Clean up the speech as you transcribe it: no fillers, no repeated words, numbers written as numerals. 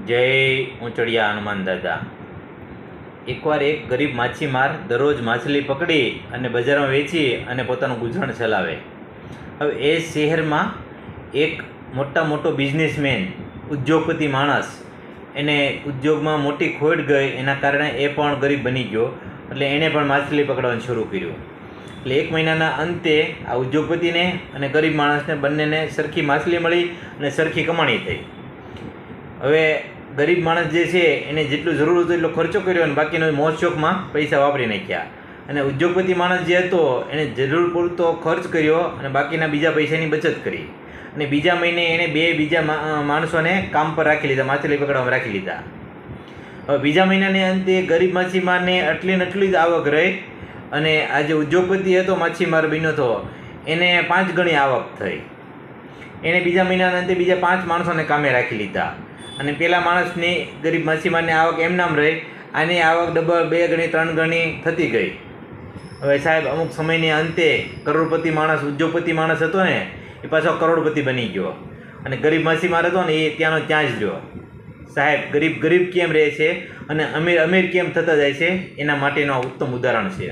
જય ઊંચડિયા હનુમાન દાદા। એકવાર એક ગરીબ માછીમાર દરરોજ માછલી પકડી અને બજારમાં વેચી અને પોતાનું ગુજરાન ચલાવે। હવે એ શહેરમાં એક મોટો બિઝનેસમેન ઉદ્યોગપતિ માણસ એને ઉદ્યોગમાં મોટી ખોટ ગઈ, એના કારણે એ પણ ગરીબ બની ગયો। એટલે એણે પણ માછલી પકડવાનું શરૂ કર્યું। એટલે એક મહિનાના અંતે આ ઉદ્યોગપતિને અને ગરીબ માણસને બંનેને સરખી માછલી મળી અને સરખી કમાણી થઈ। હવે ગરીબ માણસ જે છે એને જેટલું જરૂર હતું એટલો ખર્ચો કર્યો અને બાકીનો મોજ શોખમાં પૈસા વાપરી નાખ્યા। અને ઉદ્યોગપતિ માણસ જે હતો એને જરૂર પૂરતો ખર્ચ કર્યો અને બાકીના બીજા પૈસાની બચત કરી। અને બીજા મહિને એણે બીજા માણસોને કામ પર રાખી લીધા, માછલી પકડવામાં રાખી લીધા। હવે બીજા મહિનાને અંતે ગરીબ માછીમારને આટલી જ આવક રહી અને આ જે ઉદ્યોગપતિ હતો, માછીમાર બન્યો હતો, એને 5 ગણી આવક થઈ। એણે બીજા મહિનાના અંતે બીજા 5 માણસોને કામે રાખી લીધા અને પેલા માણસની ગરીબ માછીમારની આવક એમ નામ રહી, આની આવક ડબલ 2 ગણી 3 ગણી થતી ગઈ। હવે સાહેબ, અમુક સમયની અંતે કરોડપતિ માણસ, ઉદ્યોગપતિ માણસ હતો ને, એ પાછો કરોડપતિ બની ગયો અને ગરીબ માછીમાર હતો ને એ ત્યાંનો ત્યાં જ રહ્યો। સાહેબ, ગરીબ કેમ રહે છે અને અમીર કેમ થતા જાય છે, એના માટેનું આ ઉત્તમ ઉદાહરણ છે।